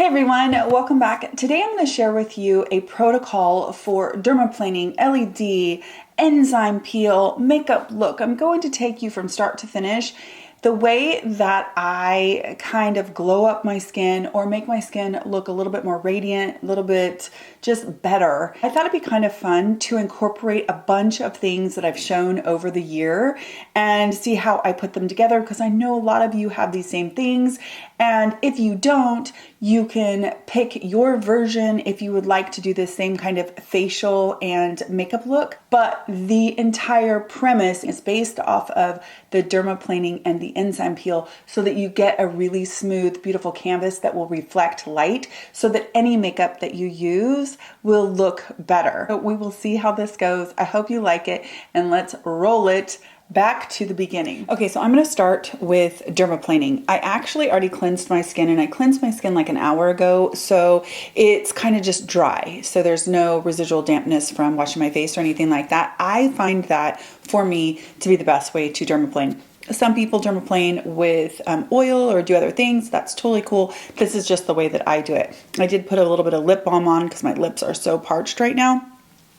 everyone, welcome back. Today I'm going to share with you a protocol for dermaplaning, LED, enzyme peel, makeup look. I'm going to take you from start to finish. The way that I kind of glow up my skin or make my skin look a little bit more radiant, a little bit just better. I thought it'd be kind of fun to incorporate a bunch of things that I've shown over the year and see how I put them together, because I know a lot of you have these same things. And if you don't, you can pick your version if you would like to do the same kind of facial and makeup look. But the entire premise is based off of the dermaplaning and the enzyme peel, so that you get a really smooth, beautiful canvas that will reflect light, so that any makeup that you use will look better. So we will see how this goes. I hope you like it, and let's roll it back to the beginning. Okay, so I'm going to start with dermaplaning. I actually already cleansed my skin, and I cleansed my skin like an hour ago, so it's kind of just dry. So there's no residual dampness from washing my face or anything like that. I find that for me to be the best way to dermaplane. Some people dermaplane with oil or do other things. That's totally cool. This is just the way that I do it. I did put a little bit of lip balm on because my lips are so parched right now.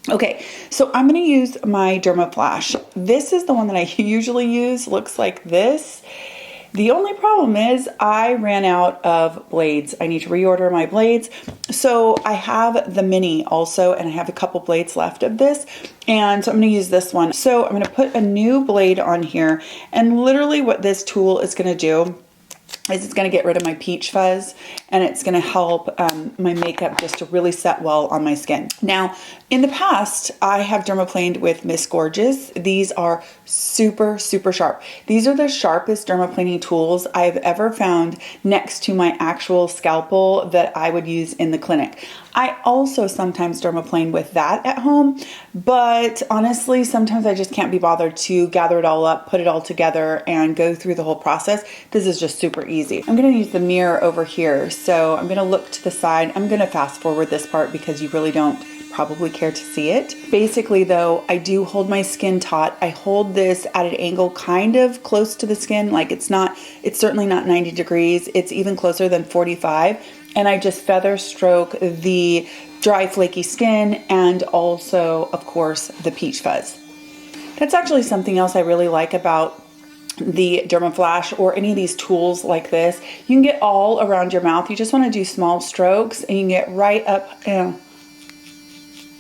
Okay, so I'm going to use my Dermaflash. This is the one that I usually use. Looks like this. The only problem is I ran out of blades. I need to reorder my blades. So I have the mini also, and I have a couple blades left of this. And so I'm going to use this one. So I'm going to put a new blade on here. And literally what this tool is going to do is it's going to get rid of my peach fuzz, and it's going to help my makeup just to really set well on my skin. Now, in the past, I have dermaplaned with Miss Gorgeous. These are super, super sharp. These are the sharpest dermaplaning tools I've ever found next to my actual scalpel that I would use in the clinic. I also sometimes dermaplane with that at home, but honestly, sometimes I just can't be bothered to gather it all up, put it all together, and go through the whole process. This is just super easy. I'm going to use the mirror over here, so I'm going to look to the side. I'm going to fast forward this part because you really don't probably care to see it. Basically though, I do hold my skin taut. I hold this at an angle kind of close to the skin. Like it's certainly not 90 degrees. It's even closer than 45. And I just feather stroke the dry, flaky skin and also, of course, the peach fuzz. That's actually something else I really like about the Dermaflash or any of these tools like this. You can get all around your mouth. You just want to do small strokes, and you can get right up,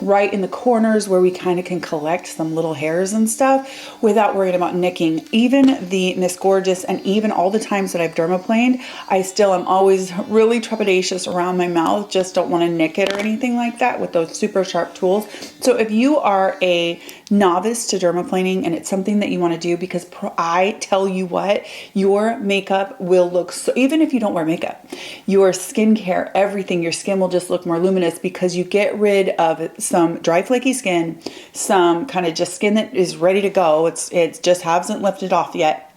right in the corners where we kind of can collect some little hairs and stuff without worrying about nicking. Even the Miss Gorgeous and even all the times that I've dermaplaned, I still am always really trepidatious around my mouth. Just don't want to nick it or anything like that with those super sharp tools. So if you are a novice to dermaplaning and it's something that you want to do, because I tell you what, your makeup will look so, even if you don't wear makeup, your skincare, everything, your skin will just look more luminous because you get rid of some dry, flaky skin, some kind of just skin that is ready to go. It just hasn't lifted off yet.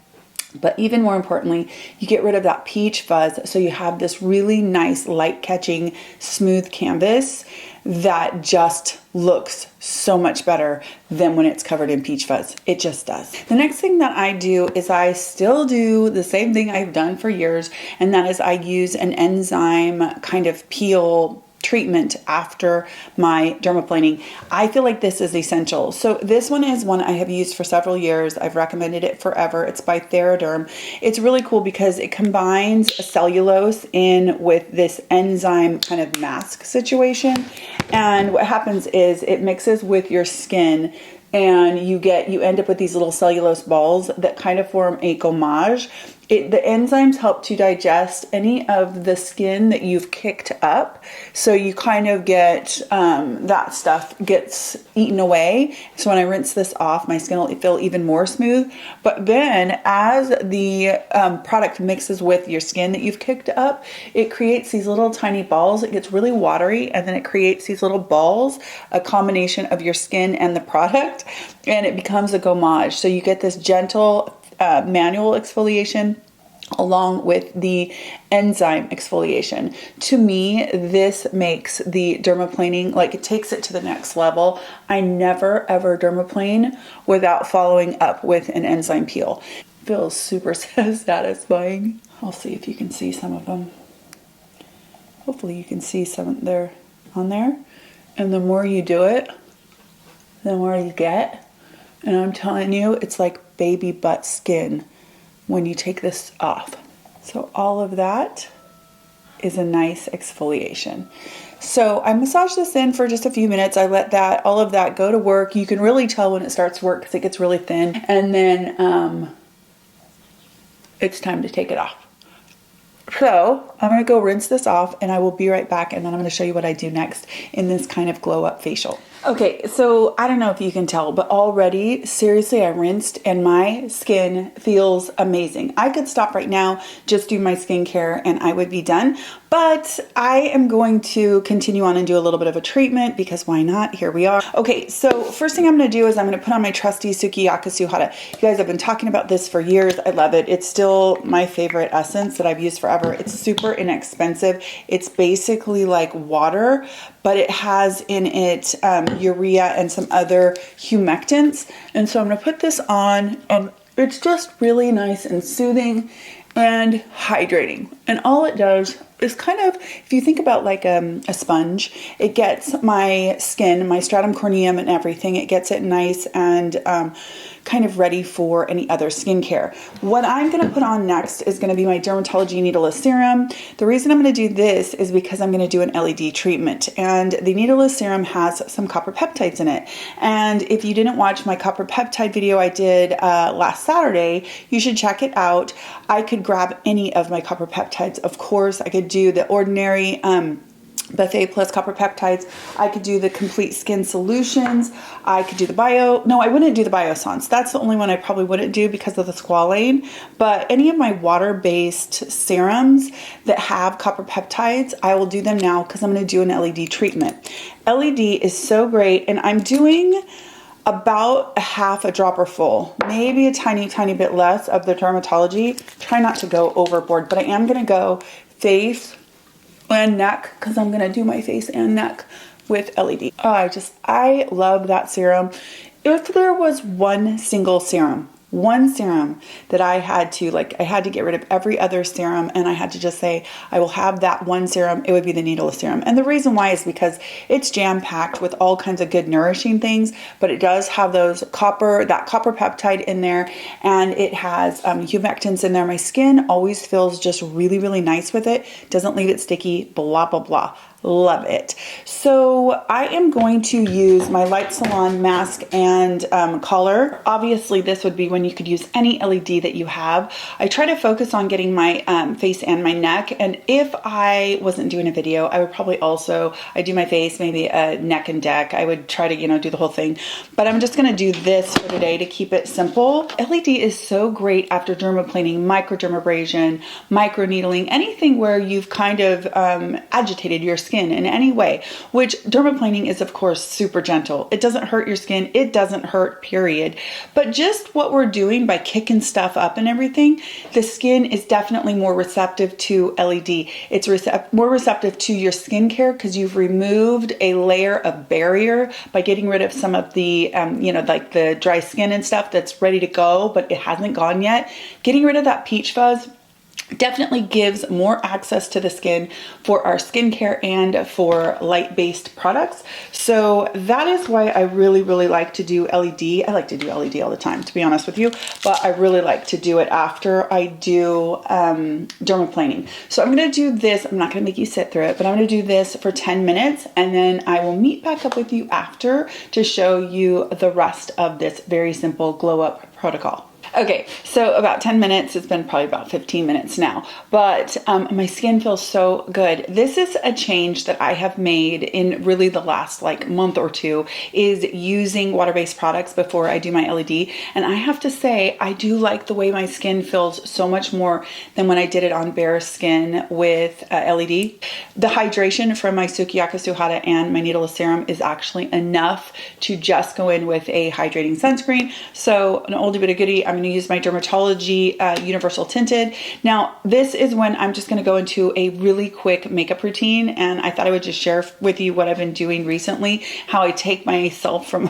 But even more importantly, you get rid of that peach fuzz, so you have this really nice light catching smooth canvas that just looks so much better than when it's covered in peach fuzz. It just does. The next thing that I do is I still do the same thing I've done for years, and that is I use an enzyme kind of peel treatment after my dermaplaning. I feel like this is essential. So this one is one I have used for several years. I've recommended it forever. It's by Theraderm. It's really cool because it combines cellulose in with this enzyme kind of mask situation. And what happens is it mixes with your skin, and you end up with these little cellulose balls that kind of form a gommage. The enzymes help to digest any of the skin that you've kicked up. So you kind of get, that stuff gets eaten away. So when I rinse this off, my skin will feel even more smooth. But then as the product mixes with your skin that you've kicked up, it creates these little tiny balls. It gets really watery, and then it creates these little balls, a combination of your skin and the product, and it becomes a gommage. So you get this gentle manual exfoliation along with the enzyme exfoliation. To me, this makes the dermaplaning, like, it takes it to the next level. I never ever dermaplane without following up with an enzyme peel. It feels super satisfying. I'll see if you can see some of them. Hopefully you can see some there on there. And the more you do it, the more you get. And I'm telling you, it's like baby butt skin when you take this off. So all of that is a nice exfoliation. So I massage this in for just a few minutes. I let all of that go to work. You can really tell when it starts to work because it gets really thin. And then it's time to take it off. So I'm gonna go rinse this off and I will be right back, and then I'm gonna show you what I do next in this kind of glow up facial. Okay, so I don't know if you can tell, but already, seriously, I rinsed and my skin feels amazing. I could stop right now, just do my skincare, and I would be done. But I am going to continue on and do a little bit of a treatment because why not? Here we are. Okay, so first thing I'm gonna do is I'm gonna put on my trusty Tsukiyaka Suhara. You guys, I've been talking about this for years. I love it. It's still my favorite essence that I've used forever. It's super inexpensive. It's basically like water, but it has in it urea and some other humectants. And so I'm gonna put this on, and it's just really nice and soothing and hydrating. And all it does is kind of, if you think about like a sponge, it gets my skin, my stratum corneum and everything, it gets it nice and kind of ready for any other skincare. What I'm gonna put on next is gonna be my Dermatology Needleless Serum. The reason I'm gonna do this is because I'm gonna do an LED treatment, and the Needleless Serum has some copper peptides in it. And if you didn't watch my copper peptide video I did last Saturday, you should check it out. I could grab any of my copper peptides. Of course, I could do the ordinary buffet plus copper peptides. I could do the complete skin solutions. I could do the no, I wouldn't do the Biossance. That's the only one I probably wouldn't do because of the squalane. But any of my water-based serums that have copper peptides, I will do them now because I'm going to do an LED treatment. LED is so great, and I'm doing about a half a dropper full, maybe a tiny bit less of the Dermatology. Try not to go overboard, but I am going to go face and neck because I'm going to do my face and neck with LED. I love that serum. If there was one single serum, that I had to get rid of every other serum, and I had to just say, I will have that one serum, it would be the Needleless Serum. And the reason why is because it's jam-packed with all kinds of good nourishing things, but it does have that copper peptide in there, and it has humectants in there. My skin always feels just really, really nice with it. Doesn't leave it sticky, blah, blah, blah. Love it. So I am going to use my Light Salon mask and collar. Obviously, this would be when you could use any LED that you have. I try to focus on getting my face and my neck. And if I wasn't doing a video, I would probably I do my face, maybe a neck and deck. I would try to, do the whole thing. But I'm just going to do this for today to keep it simple. LED is so great after dermaplaning, microdermabrasion, microneedling, anything where you've kind of agitated your skin in any way, which dermaplaning is of course super gentle. It doesn't hurt your skin. It doesn't hurt, period. But just what we're doing by kicking stuff up and everything, the skin is definitely more receptive to LED. It's more receptive to your skincare because you've removed a layer of barrier by getting rid of some of the, like the dry skin and stuff that's ready to go, but it hasn't gone yet. Getting rid of that peach fuzz definitely gives more access to the skin for our skincare and for light-based products. So that is why I really, really like to do LED. I like to do LED all the time, to be honest with you, but I really like to do it after I do dermaplaning. So I'm going to do this. I'm not going to make you sit through it, but I'm going to do this for 10 minutes, and then I will meet back up with you after to show you the rest of this very simple glow up protocol. Okay, so about 10 minutes, it's been probably about 15 minutes now, but my skin feels so good. This is a change that I have made in really the last month or two, is using water-based products before I do my LED. And I have to say, I do like the way my skin feels so much more than when I did it on bare skin with LED. The hydration from my Tsukiyaka Suhara and my Needleless Serum is actually enough to just go in with a hydrating sunscreen. So an oldie but a goodie, I'm going to use my Dermatology Universal Tinted. Now, this is when I'm just going to go into a really quick makeup routine, and I thought I would just share with you what I've been doing recently, how I take myself from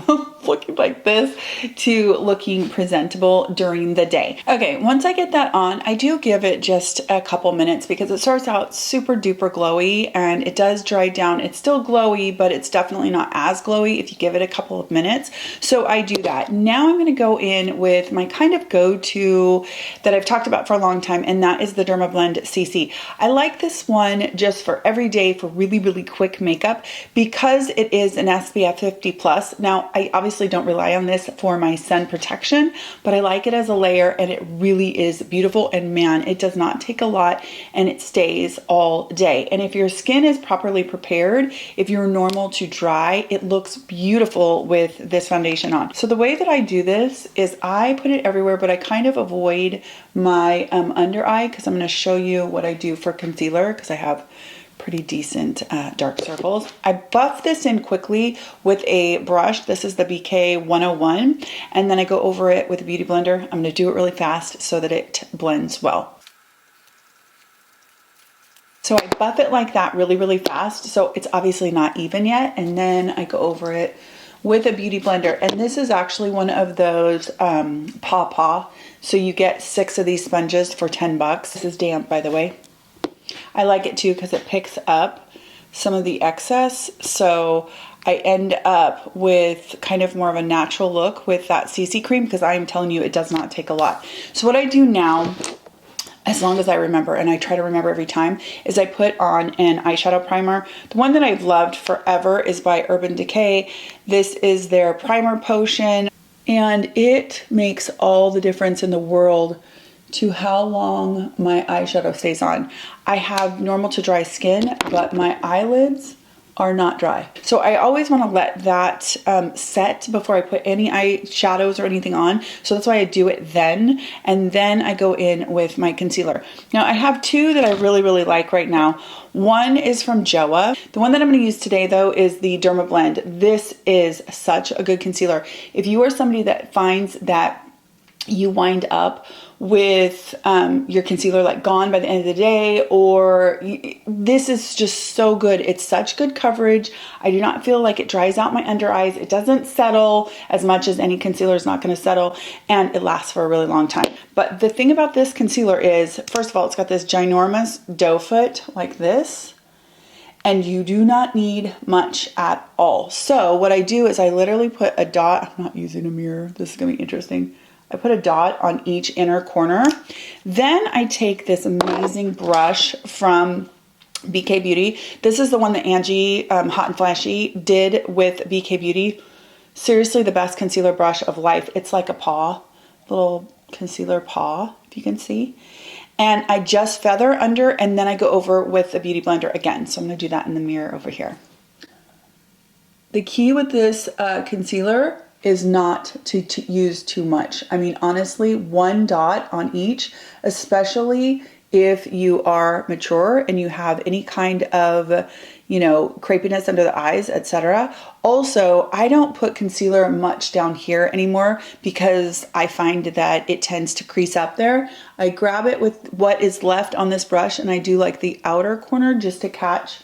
looking like this to looking presentable during the day. Okay, once I get that on, I do give it just a couple minutes because it starts out super duper glowy and it does dry down. It's still glowy, but it's definitely not as glowy if you give it a couple of minutes. So I do that. Now I'm going to go in with my kind of go-to that I've talked about for a long time, and that is the Dermablend CC. I like this one just for every day for really, really quick makeup because it is an SPF 50 plus. Now, I obviously don't rely on this for my sun protection, but I like it as a layer and it really is beautiful. And man, it does not take a lot and it stays all day. And if your skin is properly prepared, if you're normal to dry, it looks beautiful with this foundation on. So the way that I do this is I put it everywhere, but I kind of avoid my under eye because I'm going to show you what I do for concealer because I have pretty decent dark circles. I buff this in quickly with a brush. This is the BK 101, and then I go over it with a beauty blender. I'm going to do it really fast so that it blends well. So I buff it like that really, really fast. So it's obviously not even yet. And then I go over it with a beauty blender. And this is actually one of those paw paw. So you get 6 of these sponges for 10 bucks. This is damp, by the way. I like it too because it picks up some of the excess. So I end up with kind of more of a natural look with that CC cream because I'm telling you, it does not take a lot. So what I do now, as long as I remember, and I try to remember every time, is I put on an eyeshadow primer. The one that I've loved forever is by Urban Decay. This is their primer potion, and it makes all the difference in the world to how long my eyeshadow stays on. I have normal to dry skin, but my eyelids are not dry. So I always want to let that set before I put any eyeshadows or anything on. So that's why I do it then. And then I go in with my concealer. Now I have 2 that I really, really like right now. One is from Joa. The one that I'm going to use today though is the Dermablend. This is such a good concealer. If you are somebody that finds that you wind up with your concealer like gone by the end of the day, or this is just so good. It's such good coverage. I do not feel like it dries out my under eyes. It doesn't settle as much as any concealer is not going to settle, and it lasts for a really long time. But the thing about this concealer is, first of all, it's got this ginormous doe foot like this, and you do not need much at all. So what I do is I literally put a dot. I'm not using a mirror. This is going to be interesting. I put a dot on each inner corner. Then I take this amazing brush from BK Beauty. This is the one that Angie, Hot and Flashy, did with BK Beauty. Seriously, the best concealer brush of life. It's like a paw, little concealer paw, if you can see. And I just feather under, and then I go over with a beauty blender again. So I'm going to do that in the mirror over here. The key with this concealer is not to use too much. I mean, honestly, 1 dot on each, especially if you are mature and you have any kind of, you know, crepiness under the eyes, etc. Also, I don't put concealer much down here anymore because I find that it tends to crease up there. I grab it with what is left on this brush and I do like the outer corner just to catch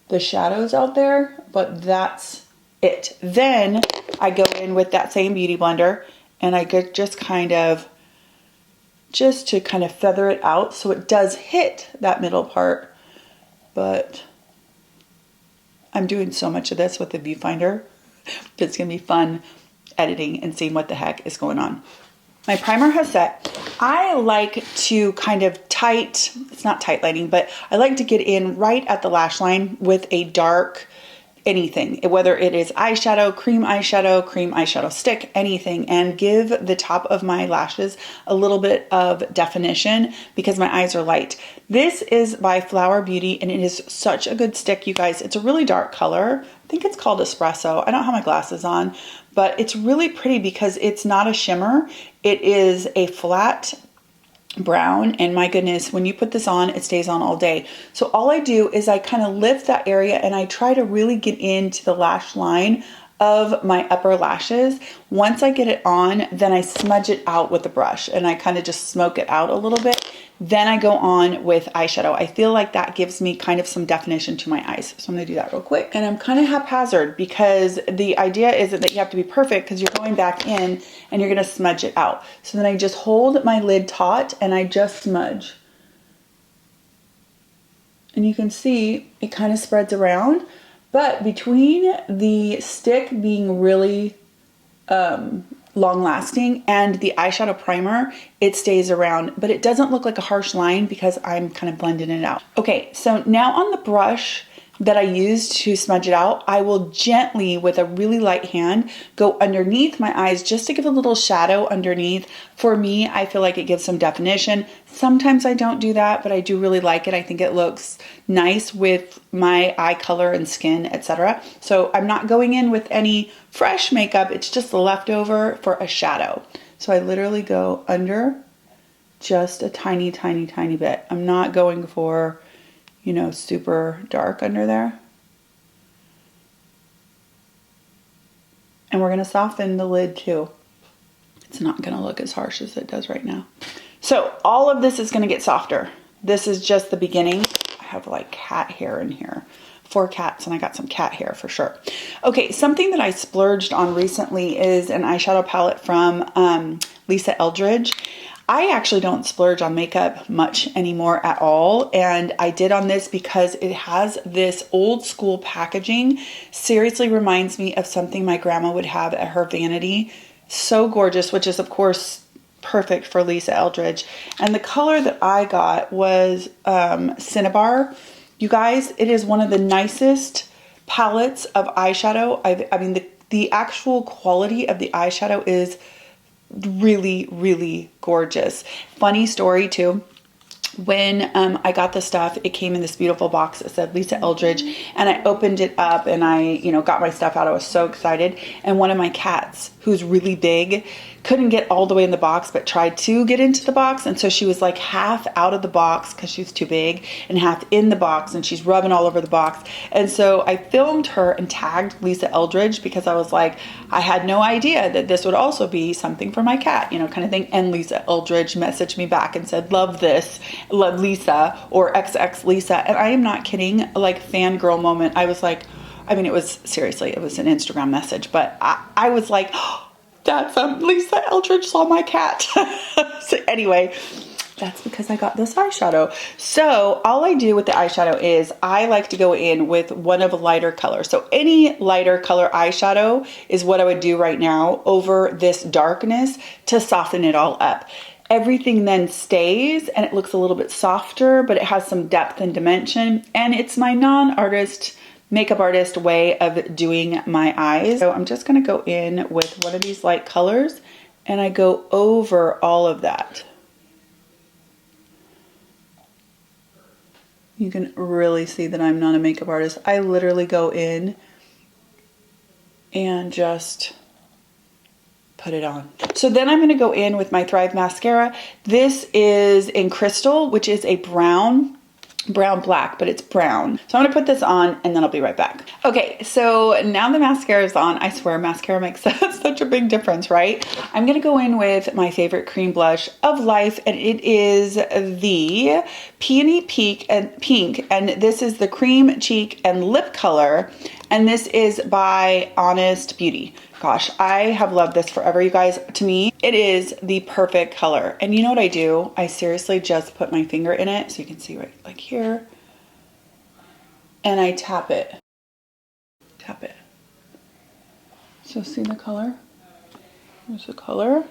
the shadows out there, but that's it. Then I go in with that same beauty blender and I get just to kind of feather it out so it does hit that middle part. But I'm doing so much of this with the viewfinder. It's gonna be fun editing and seeing what the heck is going on. My primer has set. I like to kind of it's not tight lighting, but I like to get in right at the lash line with a dark anything, whether it is eyeshadow, cream eyeshadow stick, anything, and give the top of my lashes a little bit of definition because my eyes are light. This is by Flower Beauty and it is such a good stick, you guys. It's a really dark color. I think it's called Espresso. I don't have my glasses on, but it's really pretty because it's not a shimmer. It is a flat brown, and my goodness, when you put this on, it stays on all day. So all I do is I kind of lift that area and I try to really get into the lash line of my upper lashes. Once I get it on, then I smudge it out with the brush and I kind of just smoke it out a little bit. Then I go on with eyeshadow. I feel like that gives me kind of some definition to my eyes. So I'm gonna do that real quick. And I'm kind of haphazard because the idea isn't that you have to be perfect because you're going back in and you're gonna smudge it out. So then I just hold my lid taut and I just smudge. And you can see it kind of spreads around, but between the stick being really long lasting and the eyeshadow primer, it stays around, but it doesn't look like a harsh line because I'm kind of blending it out. Okay, so now on the brush that I use to smudge it out, I will gently, with a really light hand, go underneath my eyes just to give a little shadow underneath. For me, I feel like it gives some definition. Sometimes I don't do that, but I do really like it. I think it looks nice with my eye color and skin, etc. So I'm not going in with any fresh makeup. It's just the leftover for a shadow. So I literally go under just a tiny, tiny, tiny bit. I'm not going for, you know, super dark under there. And we're gonna soften the lid too. It's not gonna look as harsh as it does right now. So all of this is gonna get softer. This is just the beginning. I have like cat hair in here. 4 cats and I got some cat hair for sure. Okay, something that I splurged on recently is an eyeshadow palette from Lisa Eldridge. I actually don't splurge on makeup much anymore at all, and I did on this because it has this old school packaging. Seriously reminds me of something my grandma would have at her vanity. So gorgeous, which is of course perfect for Lisa Eldridge. And the color that I got was Cinnabar. You guys, it is one of the nicest palettes of eyeshadow. I mean, the actual quality of the eyeshadow is really, really gorgeous. Funny story too. When I got the stuff, it came in this beautiful box that said Lisa Eldridge, and I opened it up and I, you know, got my stuff out. I was so excited. And one of my cats, who's really big, couldn't get all the way in the box, but tried to get into the box. And so she was like half out of the box because she was too big and half in the box, and she's rubbing all over the box. And so I filmed her and tagged Lisa Eldridge because I was like, I had no idea that this would also be something for my cat, you know, kind of thing. And Lisa Eldridge messaged me back and said, love this, love Lisa, or XX Lisa. And I am not kidding, like fangirl moment. I was like, I mean, it was seriously, it was an Instagram message, but I was like, oh, that's Lisa Eldridge saw my cat. So anyway, that's because I got this eyeshadow. So all I do with the eyeshadow is I like to go in with one of a lighter color. So any lighter color eyeshadow is what I would do right now over this darkness to soften it all up. Everything then stays and it looks a little bit softer, but it has some depth and dimension. And it's my non-artist, makeup artist way of doing my eyes. So I'm just gonna go in with one of these light colors and I go over all of that. You can really see that I'm not a makeup artist. I literally go in and just put it on. So then I'm gonna go in with my Thrive mascara. This is in Crystal, which is a brown black, but it's brown. So I'm gonna put this on and then I'll be right back. Okay, so now the mascara is on. I swear mascara makes such a big difference, right? I'm gonna go in with my favorite cream blush of life, and it is the Peony Pink, and this is the cream cheek and lip color, and this is by Honest Beauty. Gosh, I have loved this forever, you guys. To me, it is the perfect color. And you know what I do? I seriously just put my finger in it, so you can see right like here, and I tap it. Tap it. So see the color? There's the color.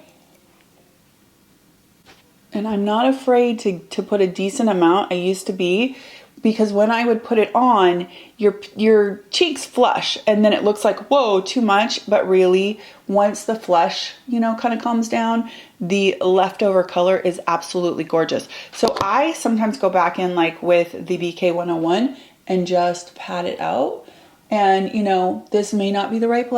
And I'm not afraid to put a decent amount. I used to be, because when I would put it on, your cheeks flush and then it looks like, whoa, too much. But really, once the flush, you know, kind of calms down, the leftover color is absolutely gorgeous. So I sometimes go back in like with the BK 101 and just pat it out. And you know, this may not be the right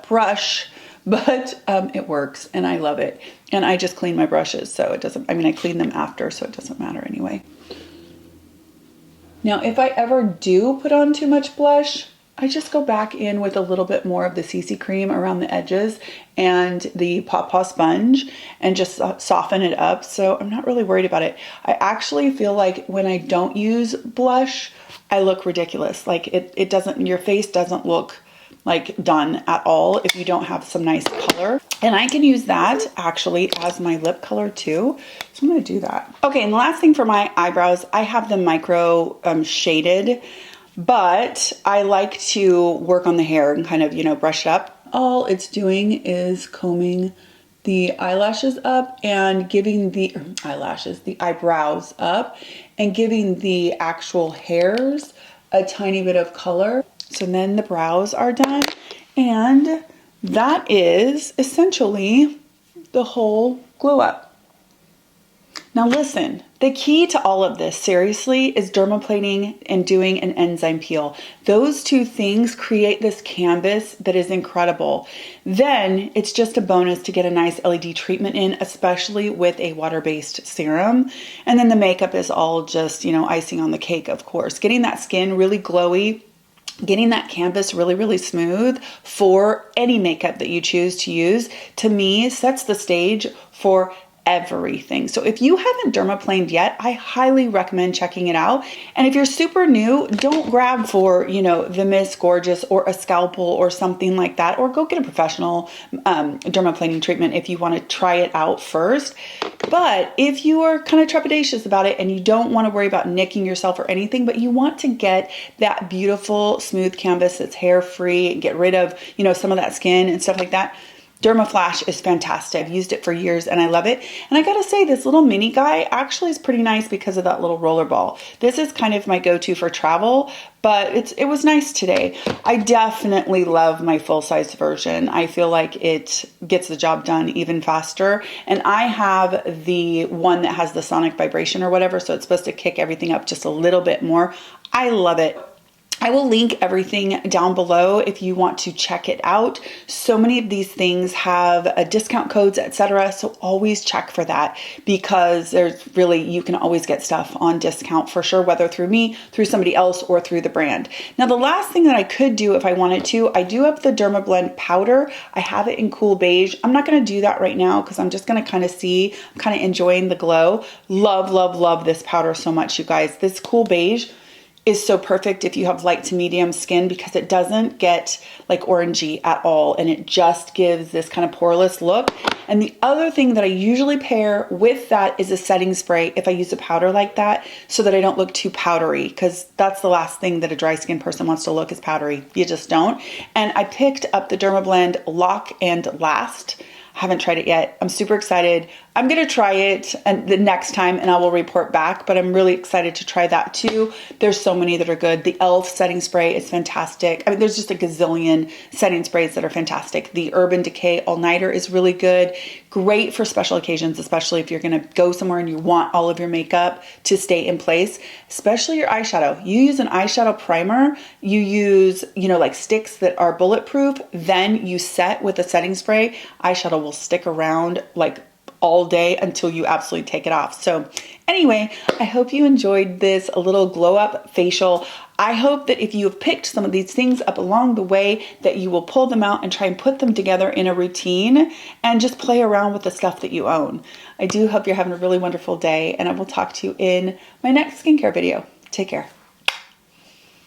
brush, but it works and I love it. And I just clean my brushes, so it doesn't, I mean, I clean them after, so it doesn't matter anyway. Now, if I ever do put on too much blush, I just go back in with a little bit more of the CC cream around the edges and the Paw sponge and just soften it up. So I'm not really worried about it. I actually feel like when I don't use blush, I look ridiculous. Like it doesn't, your face doesn't look like done at all if you don't have some nice color. And I can use that actually as my lip color too. So I'm gonna do that. Okay, and the last thing for my eyebrows, I have them micro shaded, but I like to work on the hair and kind of, you know, brush it up. All it's doing is combing the eyelashes up and giving the eyebrows up and giving the actual hairs a tiny bit of color. So then the brows are done, and that is essentially the whole glow up. Now listen, the key to all of this, seriously, is dermaplaning and doing an enzyme peel. Those two things create this canvas that is incredible. Then it's just a bonus to get a nice LED treatment in, especially with a water-based serum. And then the makeup is all just, you know, icing on the cake, of course. Getting that skin really glowy, getting that canvas really, really smooth for any makeup that you choose to use, to me, sets the stage for everything. So if you haven't dermaplaned yet, I highly recommend checking it out. And if you're super new, don't grab for, you know, the Miss Gorgeous or a scalpel or something like that, or go get a professional dermaplaning treatment if you want to try it out first. But if you are kind of trepidatious about it and you don't want to worry about nicking yourself or anything, but you want to get that beautiful smooth canvas that's hair free and get rid of, you know, some of that skin and stuff like that, Dermaflash is fantastic. I've used it for years and I love it. And I gotta say, this little mini guy actually is pretty nice because of that little roller ball. This is kind of my go-to for travel, but it was nice today. I definitely love my full-size version. I feel like it gets the job done even faster. And I have the one that has the sonic vibration or whatever, so it's supposed to kick everything up just a little bit more. I love it. I will link everything down below if you want to check it out. So many of these things have discount codes, etc. So always check for that, because there's really, you can always get stuff on discount for sure, whether through me, through somebody else, or through the brand. Now, the last thing that I could do if I wanted to, I do have the Dermablend powder. I have it in cool beige. I'm not going to do that right now because I'm just going to kind of see, I'm kind of enjoying the glow. Love, love, love this powder so much, you guys. This cool beige is so perfect if you have light to medium skin, because it doesn't get like orangey at all, and it just gives this kind of poreless look. And the other thing that I usually pair with that is a setting spray if I use a powder like that, so that I don't look too powdery, because that's the last thing that a dry skin person wants to look, is powdery. You just don't. And I picked up the Dermablend Lock and Last. Haven't tried it yet. I'm super excited. I'm gonna try it the next time and I will report back, but I'm really excited to try that too. There's so many that are good. The e.l.f. setting spray is fantastic. I mean, there's just a gazillion setting sprays that are fantastic. The Urban Decay All Nighter is really good. Great for special occasions, especially if you're gonna go somewhere and you want all of your makeup to stay in place, especially your eyeshadow. You use an eyeshadow primer, you use, you know, like sticks that are bulletproof, then you set with a setting spray. Eyeshadow will stick around like all day until you absolutely take it off. So anyway, I hope you enjoyed this little glow up facial. I hope that if you have picked some of these things up along the way, that you will pull them out and try and put them together in a routine and just play around with the stuff that you own. I do hope you're having a really wonderful day, and I will talk to you in my next skincare video. Take care.